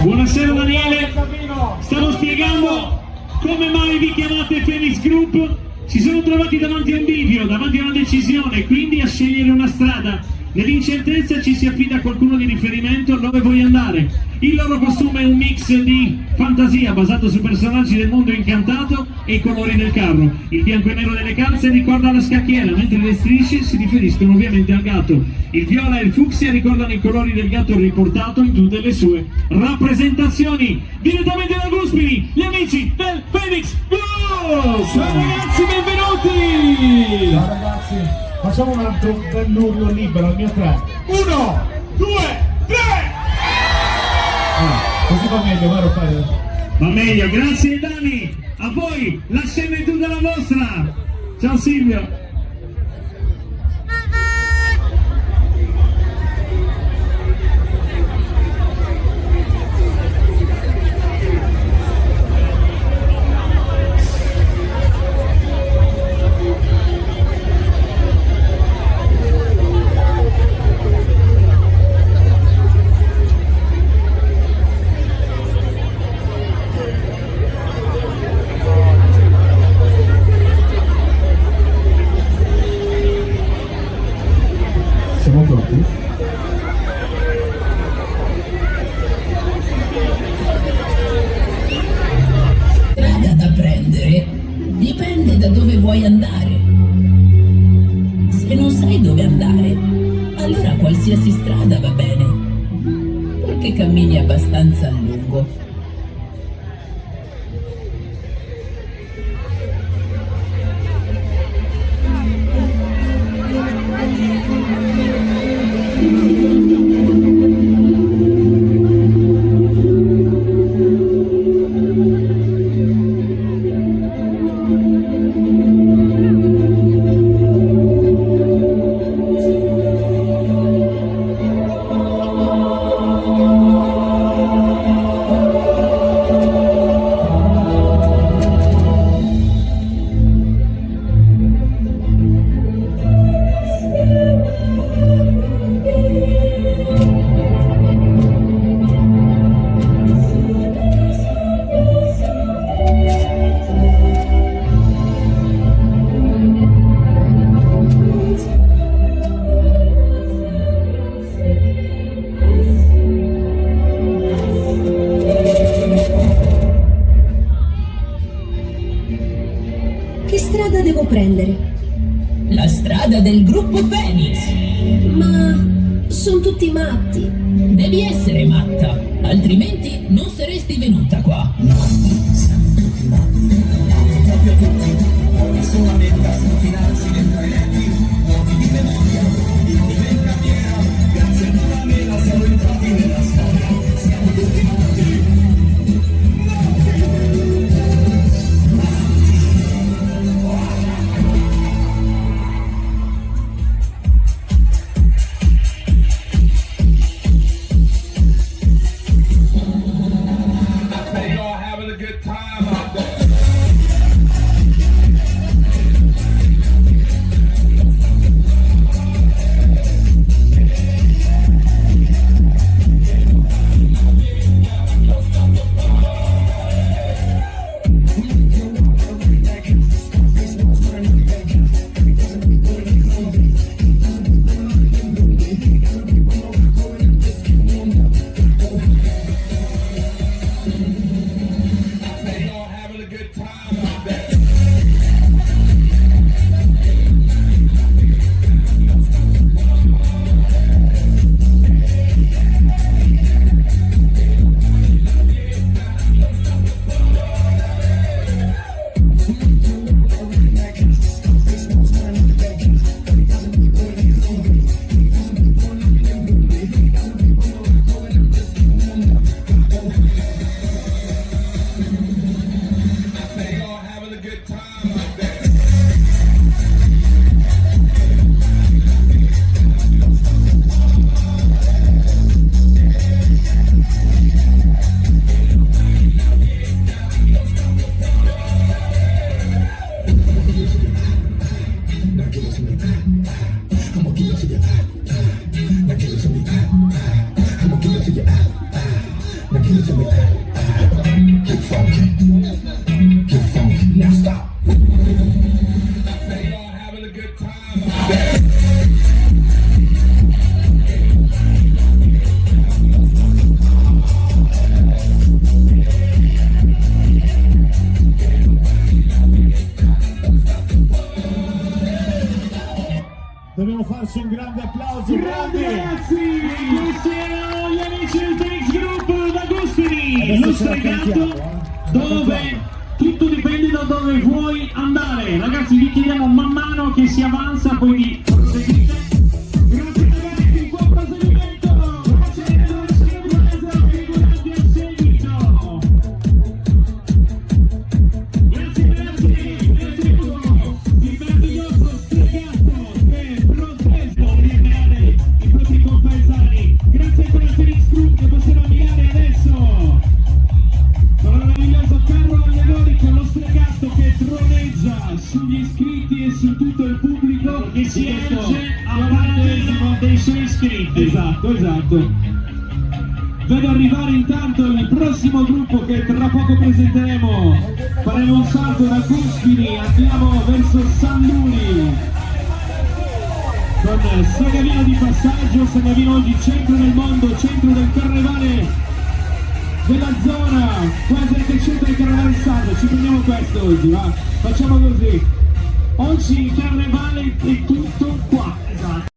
Buonasera Daniele, stavo spiegando come mai vi chiamate Phoenix Group. Si sono trovati davanti a un bivio, davanti a una decisione, quindi a scegliere una strada. Nell'incertezza ci si affida a qualcuno di riferimento dove vuoi andare. Il loro costume è un mix di fantasia basato su personaggi del mondo incantato e i colori del carro. Il bianco e nero delle calze ricorda la scacchiera, mentre le strisce si riferiscono ovviamente al gatto. Il viola e il fucsia ricordano i colori del gatto riportato in tutte le sue rappresentazioni. Direttamente da Guspini, gli amici del Phoenix Blues! Ciao ragazzi, benvenuti! Ciao ragazzi, facciamo un altro bell'urlo libero al mio 3. 1, 2, 3! Così va meglio, vero Fede? Va meglio, grazie Dani! A voi, la scena è tutta la vostra! Ciao Silvio! Siamo pronti? Strada da prendere dipende da dove vuoi andare. Se non sai dove andare, allora qualsiasi strada va bene, purché cammini abbastanza a lungo. Che strada devo prendere? La strada del gruppo Phoenix. Ma sono tutti matti. Devi essere matta, altrimenti non saresti venuta qua. Give it to me. Get funky. Get funky. Now stop. Having a good time. Dobbiamo farci un grande applauso, Grandi grande! ragazzi, questi erano gli amici del Phoenix Group da Gospini, Adesso lo ce la stregato cantiamo, dove tutto dipende da dove vuoi andare. Ragazzi, vi chiediamo man mano che si avanza, poi vi proseguite. Grazie ragazzi, buon proseguimento! Grazie alla sorpresa, figurati al seguito! Grazie, grazie molto! Il meraviglioso stregato che protesto di ammirare i propri compensari. Grazie ancora al Phoenix Group che possiamo ammirare adesso! Con un meraviglioso carro allegorico, lo stregato che troneggia sugli iscritti e su tutto il pubblico che si erge al battesimo dei suoi iscritti. Esatto, esatto. Vedo arrivare intanto il prossimo gruppo che tra poco presenteremo. Faremo un salto da Gospini, andiamo verso San Luri con Sagavino di passaggio. Sagavino oggi centro del mondo, centro del carnevale della zona, quasi anche centro del carnevale sardo. Ci prendiamo questo oggi, va? Facciamo così. Oggi il carnevale è tutto qua. Esatto.